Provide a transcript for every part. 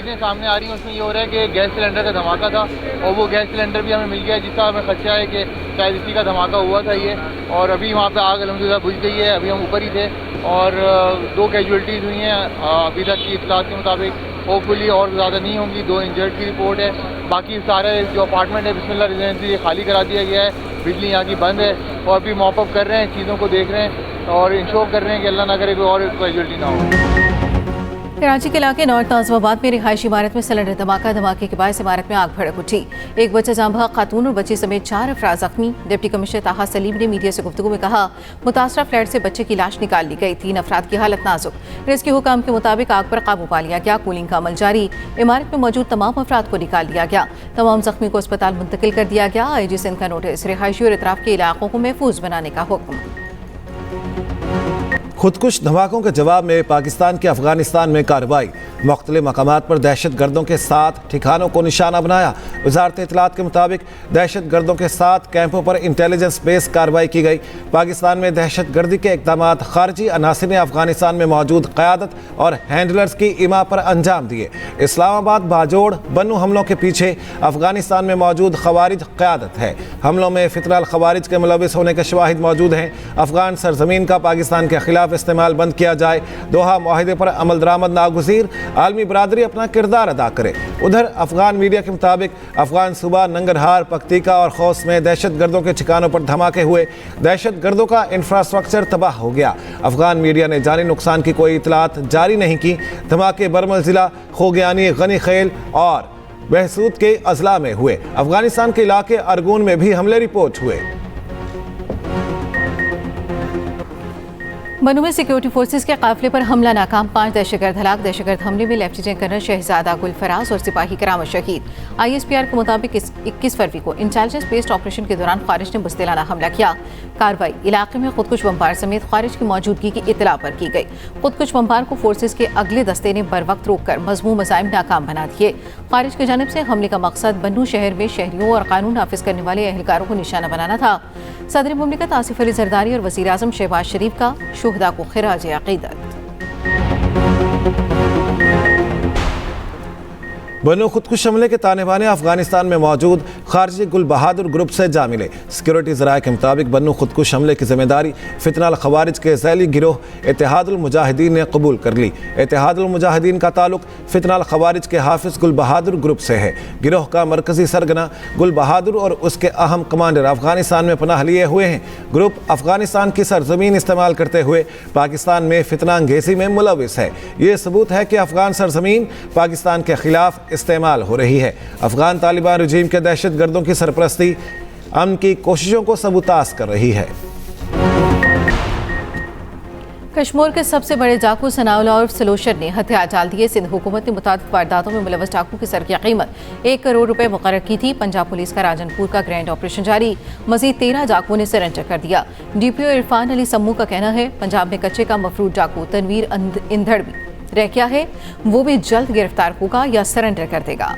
तस्वीरें सामने आ रही हैं उसमें ये हो रहा है कि गैस सिलेंडर का धमाका था और वो गैस सिलेंडर भी हमें मिल गया है, जिसका हमें खदशा है कि शायद इसी का धमाका हुआ था ये। और अभी वहाँ पे आग अल्हम्दुलिल्लाह बुझ गई है, अभी हम ऊपर ही थे और 2 कैजुअल्टीज़ हुई हैं अभी तक की इत्तलात के मुताबिक। होपफुली और ज़्यादा नहीं होंगी, 2 इंजर्ड की रिपोर्ट है। बाकी सारे जो अपार्टमेंट है बिस्मिल्लाह रेजिडेंसी खाली करा दिया गया है, बिजली यहाँ की बंद है और अभी मॉपअप कर रहे हैं, चीज़ों को देख रहे हैं और इंश्योर कर रहे हैं कि अल्लाह ना करे कोई और कैजुअल्टी ना हो। कराची के इलाके नॉर्थ नाज़िमाबाद में रिहायशी इमारत में सिलेंडर धमाके के बाद इमारत में आग भड़क उठी। एक बच्चा जाँ बहक खातून और बच्ची समेत 4 अफराद जख्मी। डिप्टी कमिश्नर ताहा सलीम ने मीडिया से गुफ्तगू में कहा, मुतासरा फ्लैट से बच्चे की लाश निकाल ली गई। 3 अफराद की हालत नाजुक। रेस्क्यू हुकाम के मुताबिक आग पर काबू पा लिया गया। कूलिंग का अमल जारी। इमारत में मौजूद तमाम अफराद को निकाल लिया गया। तमाम जख्मी को अस्पताल मुंतकिल कर दिया गया। IG सिंध का नोटिस, रिहायशी और इतराफ के इलाकों को महफूज बनाने का हुक्म। खुदकुश धमाकों के जवाब में पाकिस्तान की अफगानिस्तान में कार्रवाई। मुख्तलिफ मकामात पर दहशत गर्दों के साथ ठिकानों को निशाना बनाया। वजारत इत्तलात के मुताबिक दहशत गर्दों के साथ कैंपों पर इंटेलिजेंस बेस कार्रवाई की गई। पाकिस्तान में दहशत गर्दी के इक़दाम खारजी अनासिर ने अफगानिस्तान में मौजूद क़यादत और हैंडलर्स की इमा पर अंजाम दिए। इस्लामाबाद बाजोड़ बन्नू हमलों के पीछे अफगानिस्तान में मौजूद खवारिज क़यादत है। हमलों में फितरल खवारिज के मुलविस होने के शवाहिद मौजूद हैं। अफगान सरजमीन का पाकिस्तान के खिलाफ इस्तेमाल बंद किया जाए। दोहा मुआहदे पर अमल दरामद नागुज़ीर। आलमी बरादरी अपना किरदार अदा करे। उधर अफगान मीडिया के मुताबिक अफगान सूबा नंगरहार, पक्तिका और खौस में दहशत गर्दों के ठिकानों पर धमाके हुए। दहशत गर्दों का इंफ्रास्ट्रक्चर तबाह हो गया। अफगान मीडिया ने जानी नुकसान की कोई इतलात जारी नहीं की। धमाके बरमल जिला, खोगयानी, गनी खेल और बहसूद के अजला में हुए। अफगानिस्तान के इलाके अरगून में भी हमले रिपोर्ट हुए। बन्नू में सिक्योरिटी फोर्सेस के काफिले पर हमला नाकाम, 5 दहशतगर्द हलाक। दहशतगर्द हमले में लेफ्टिनेंट कर्नल शहजादा गुल फराज और सिपाही करामत शहीद। ISPR के मुताबिक 21 फरवरी को इंटेलिजेंस बेस्ड ऑपरेशन के दौरान खारिज ने बुज़दिलाना हमला किया। कार्रवाई इलाके में खुदकुश बम्बार समेत खारिज की मौजूदगी की इतला पर की गई। खुदकुश बम्बार को फोर्सेस के अगले दस्ते ने बर वक्त रोककर मजमू मसाइम नाकाम बना दिए। खारिज की जानिब से हमले का मकसद बन्नू शहर में शहरियों और कानून नाफिज करने वाले एहलकारों को निशाना बनाना था। सदर मुमलिकत आसिफ अली जरदारी और वज़ीर आज़म शहबाज शरीफ का शुहदा को खिराज अक़ीदत। बन्नू खुदकुश हमले के तानेबाने अफगानिस्तान में मौजूद खारजी गुल बहादुर ग्रुप से जा मिले। सिक्योरिटी ज़राए के मुताबिक बन्नू खुदकुश हमले की जिम्मेदारी फितनाल खवारिज के ज़ैली गिरोह इत्तेहादुल मुजाहिदीन ने कबूल कर ली। इत्तेहादुल मुजाहिदीन का ताल्लुक फितनाल खवारिज के हाफिज़ गुल बहादुर ग्रुप से है। गिरोह का मरकजी सरगना गुल बहादुर और उसके अहम कमांडर अफगानिस्तान में पनाह लिए हुए हैं। ग्रुप अफगानिस्तान की सरजमीन इस्तेमाल करते हुए पाकिस्तान में फितना अंगेज़ी में मुलविस है। ये सबूत है कि अफगान सरजमीन पाकिस्तान के खिलाफ इस्तेमाल हो रही है। अफगान तालिबान रजीम के दहशत गर्दों की सरपरस्ती अमन की कोशिशों को सबूतास कर रही है। कश्मीर के सबसे बड़े डाकू सनाउल्लाह उर्फ सलोशर ने हथियार डाल दिए। सिंध हुकूमत ने मुताबिक वारदातों में मुलव्वस डाकू की सर की कीमत 1 करोड़ रुपए मुकर्रर की थी। पंजाब पुलिस का राजनपुर का ग्रैंड ऑपरेशन जारी। मजीद 13 डाकुओं ने सरेंडर कर दिया। DPO इरफान अली सम्मू का कहना है, पंजाब में कच्चे का मफरूद डाकू तनवीर इंधड़ भी रह गया है, वो भी जल्द गिरफ्तार होगा या सरेंडर कर देगा।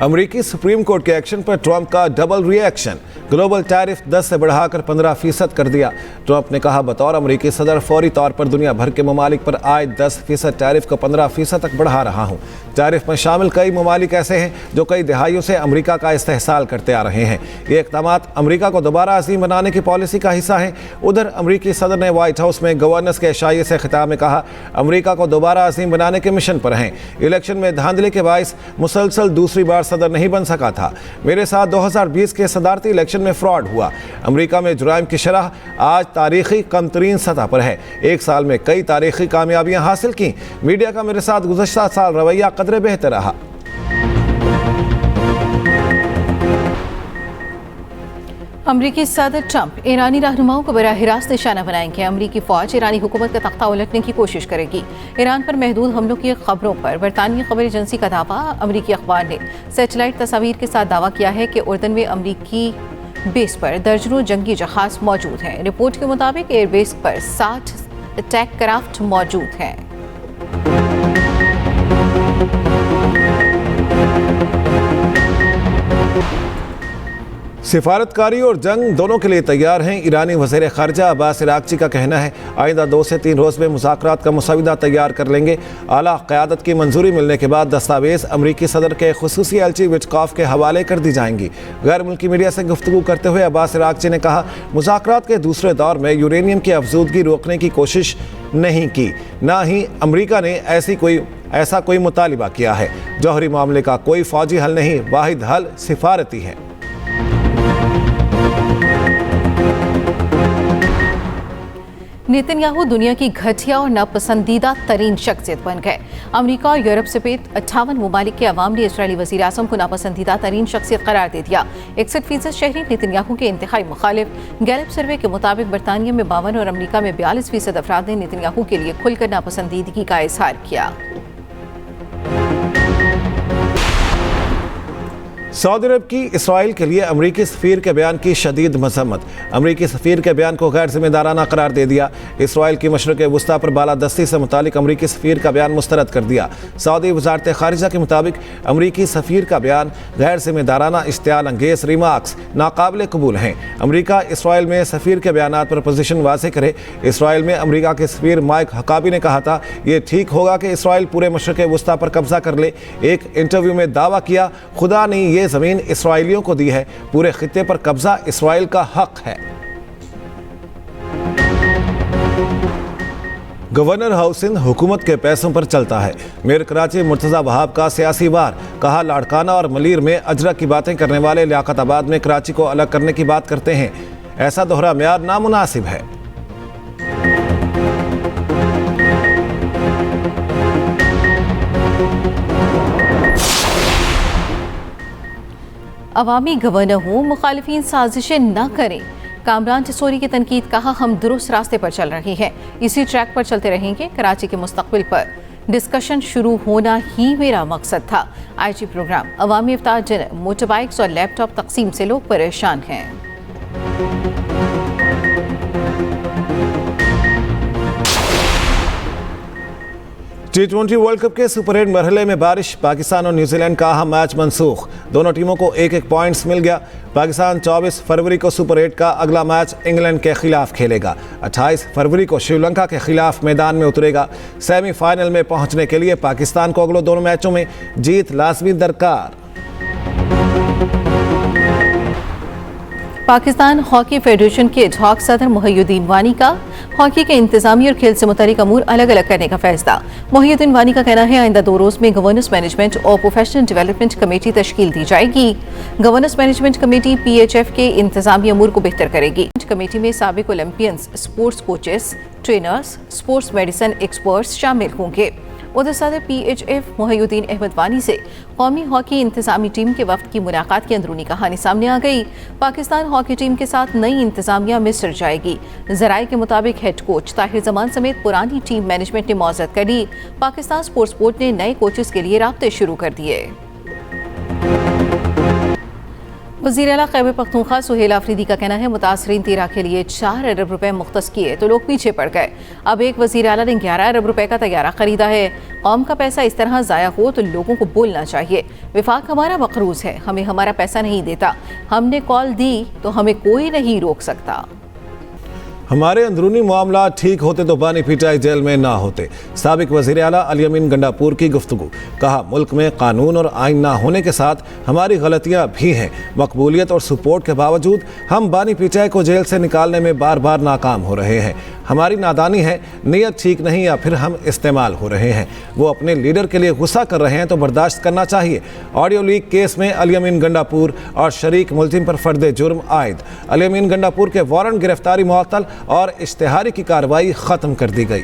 अमेरिकी सुप्रीम कोर्ट के एक्शन पर ट्रंप का डबल रिएक्शन। ग्लोबल टैरिफ 10 से बढ़ाकर 15% कर दिया। ट्रंप ने कहा, बतौर अमेरिकी सदर फौरी तौर पर दुनिया भर के ममालिक पर आए 10% टैरिफ को 15% तक बढ़ा रहा हूँ। टैरिफ में शामिल कई ममालिक ऐसे हैं जो कई दिहाइयों से अमेरिका का इस्तेहसाल करते आ रहे हैं। ये इक़दाम अमेरिका को दोबारा अज़ीम बनाने की पॉलिसी का हिस्सा है। उधर अमेरिकी सदर ने व्हाइट हाउस में गवर्नर्स के इशाइये से खिताब में कहा, अमेरिका को दोबारा अज़ीम बनाने के मिशन पर हैं। इलेक्शन में धांधली के बाइस मुसलसल दूसरी बार सदर नहीं बन सका था। मेरे साथ 2020 के सदारती इलेक्शन में फ्रॉड हुआ। अमेरिका में जुराइम की शरह आज तारीखी कम तरीन सतह पर है। 1 साल में कई तारीखी कामयाबियां हासिल की। मीडिया का मेरे साथ गुज़श्ता साल रवैया कदरे बेहतर रहा। अमरीकी सदर ट्रंप ईरानी रहनुमाओं को बराह रास्त निशाना बनाएंगे। अमरीकी फौज ईरानी हुकूमत का तख्ता उलटने की कोशिश करेगी। ईरान पर महदूद हमलों की खबरों पर बरतानवी खबर एजेंसी का दावा। अमरीकी अखबार ने सैटेलाइट तस्वीर के साथ दावा किया है कि उर्दन में अमरीकी बेस पर दर्जनों जंगी जहाज मौजूद हैं। रिपोर्ट के मुताबिक एयरबेस पर 60 अटैक क्राफ्ट मौजूद हैं। सिफारतकारी और जंग दोनों के लिए तैयार हैं। ईरानी वज़ीर ख़ारिजा अब्बास इराक़ची का कहना है आइंदा 2 से 3 रोज़ में मुज़ाकरात का मसौदा तैयार कर लेंगे। आला क़यादत की मंजूरी मिलने के बाद दस्तावेज़ अमरीकी सदर के खुसूसी एलची विटकॉफ के हवाले कर दी जाएंगी। गैर मुल्की मीडिया से गुफ्तगू करते हुए अब्बास इराक़ची ने कहा मुज़ाकरात के दूसरे दौर में यूरेनियम की अफजूदगी रोकने की कोशिश नहीं की, ना ही अमरीका ने ऐसा कोई मुतालिबा किया है। जौहरी मामले का कोई फ़ौजी हल नहीं, वाहिद हल सिफारती है। नेतन्याहू दुनिया की घटिया और नापसंदीदा तरीन शख्सियत बन गए। अमेरिका और यूरोप समेत 58 ममालिक के अवाम ने इसराइली वज़ीर आज़म को नापसंदीदा तरीन शख्सियत करार दे दिया। 61% शहरी नेतन्याहू के इंतहाई मुखालिफ। गैलप सर्वे के मुताबिक बरतानिया में 52 और अमेरिका में 42% अफराद ने नेतन्याहू के लिए खुलकर नापसंदीदगी का इजहार किया। सऊदी अरब की इसराइल के लिए अमरीकी सफ़ीर के बयान की शदीद मजम्मत। अमरीकी सफ़ीर के बयान को गैर जिम्मेदाराना करार दे दिया। इसराइल की मशरक़ वस्ता पर बालादस्ती से मुतालिक अमरीकी सफ़ीर का बयान मुस्तरद कर दिया। सऊदी वज़ारत ख़ारिजा के मुताबिक अमरीकी सफ़ीर का बयान गैर जिम्मेदाराना, इश्तियाल अंगेज़ रिमार्क्स नाकाबिल कबूल हैं। अमरीका इसराइल में सफ़ीर के बयान पर पोजीशन वाज़ेह करे। इसराइल में अमरीका के सफ़ीर माइक हकाबी ने कहा था ये ठीक होगा कि इसराइल पूरे मशरक़ वस्ता पर कब्जा कर ले। एक इंटरव्यू में दावा किया खुदा ने ये ज़मीन इसराइलियों को दी है, पूरे खित्ते पर कब्जा इसराइल का हक है। गवर्नर हाउसिंग हुकूमत के पैसों पर चलता है। मेयर कराची मुर्तज़ा वहाब का सियासी वार। कहा लाड़काना और मलीर में अजरक की बातें करने वाले लियाकताबाद में कराची को अलग करने की बात करते हैं। ऐसा दोहरा म्यार नामुनासिब है। अवामी गवर्नर हूँ, मुखालिफिन साजिशें न करें। कामरान टिसोरी की तनकीद। कहा हम दुरुस्त रास्ते पर चल रहे हैं, इसी ट्रैक पर चलते रहेंगे। कराची के मुस्तकबिल पर डिस्कशन शुरू होना ही मेरा मकसद था। IG program. अवामी इफ्तार डिनर। मोटरबाइक्स और लैपटॉप तकसीम से लोग परेशान हैं। T20 वर्ल्ड कप के सुपर 8 मरहले में बारिश। पाकिस्तान और न्यूजीलैंड का अहम मैच मनसूख। दोनों टीमों को 1-1 पॉइंट्स मिल गया। पाकिस्तान 24 फरवरी को सुपर 8 का अगला मैच इंग्लैंड के खिलाफ खेलेगा। 28 फरवरी को श्रीलंका के खिलाफ मैदान में उतरेगा। सेमीफाइनल में पहुंचने के लिए पाकिस्तान को अगले दोनों मैचों में जीत लाजमी दरकार। पाकिस्तान हॉकी फेडरेशन के एडहॉक सदर मोहिउद्दीन वानी का हॉकी के इंतजामी और खेल से मुतालिक अमूर अलग अलग करने का फैसला। मोहिउद्दीन वानी का कहना है आइंदा 2 रोज में गवर्नेंस मैनेजमेंट और प्रोफेशनल डेवलपमेंट कमेटी तश्कील दी जाएगी। गवर्नेंस मैनेजमेंट कमेटी PHF के इंतजामी अमूर को बेहतर करेगी। कमेटी में साबिक Olympians, sports coaches, trainers, sports medicine experts शामिल होंगे। उधर सदर PHF मोहिउद्दीन अहमद वानी से कौमी हॉकी इंतजामी टीम के वफ्द की मुलाकात की अंदरूनी कहानी सामने आ गई। पाकिस्तान हॉकी टीम के साथ नई इंतजामिया मिस्र जाएगी। जराये के मुताबिक हेड कोच ताहिर जमान समेत पुरानी टीम मैनेजमेंट ने मौजूद कर ली। पाकिस्तान स्पोर्ट्स बोर्ड ने नए कोचेस के लिए राब्ते शुरू कर दिए। वज़ीर आला खैबर पख्तूनख्वा सुहेल आफरीदी का कहना है मुतासरीन 13 के लिए 4 अरब रुपए मुख्तस किए तो लोग पीछे पड़ गए। अब एक वज़ीर आला ने 11 अरब रुपए का तैयारा खरीदा है। कौम का पैसा इस तरह ज़ाया हो तो लोगों को बोलना चाहिए। विफाक हमारा मकरूज है, हमें हमारा पैसा नहीं देता। हमने कॉल दी तो हमें कोई नहीं रोक सकता। हमारे अंदरूनी मामला ठीक होते तो बानी पीटाई जेल में ना होते। साबिक वज़ीर आला अली अमीन गंडापुर की गुफ्तगू। कहा मुल्क में कानून और आइन ना होने के साथ हमारी गलतियां भी हैं। मकबूलियत और सपोर्ट के बावजूद हम बानी पीटाई को जेल से निकालने में बार बार नाकाम हो रहे हैं। हमारी नादानी है, नीयत ठीक नहीं या फिर हम इस्तेमाल हो रहे हैं। वो अपने लीडर के लिए गुस्सा कर रहे हैं तो बर्दाश्त करना चाहिए। ऑडियो लीक केस में अली अमीन गंडापुर और शरीक मुलजिम पर फर्द जुर्म आयद। अली अमीन गंडापुर के वारंट गिरफ्तारी मुअत्तल और इश्तिहारी की कार्रवाई खत्म कर दी गई।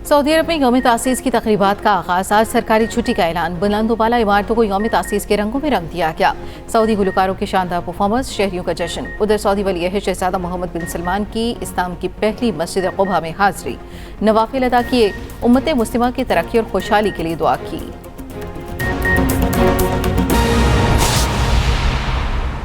सऊदी अरब में यौम तासीस की तकरीबात का आगाज। आज सरकारी छुट्टी का ऐलान। बुलंदोबाला इमारतों को यौम तासीस के रंगों में रंग दिया गया। सऊदी गुलकारों की शानदार परफॉर्मेंस, शहरियों का जश्न। उधर सऊदी वली अहद शहजादा मोहम्मद बिन सलमान की इस्लाम की पहली मस्जिद क़ुबा में हाजिरी। नवाफिल अदा किए। उम्मत मुस्लिमा की तरक्की और खुशहाली के लिए दुआ की।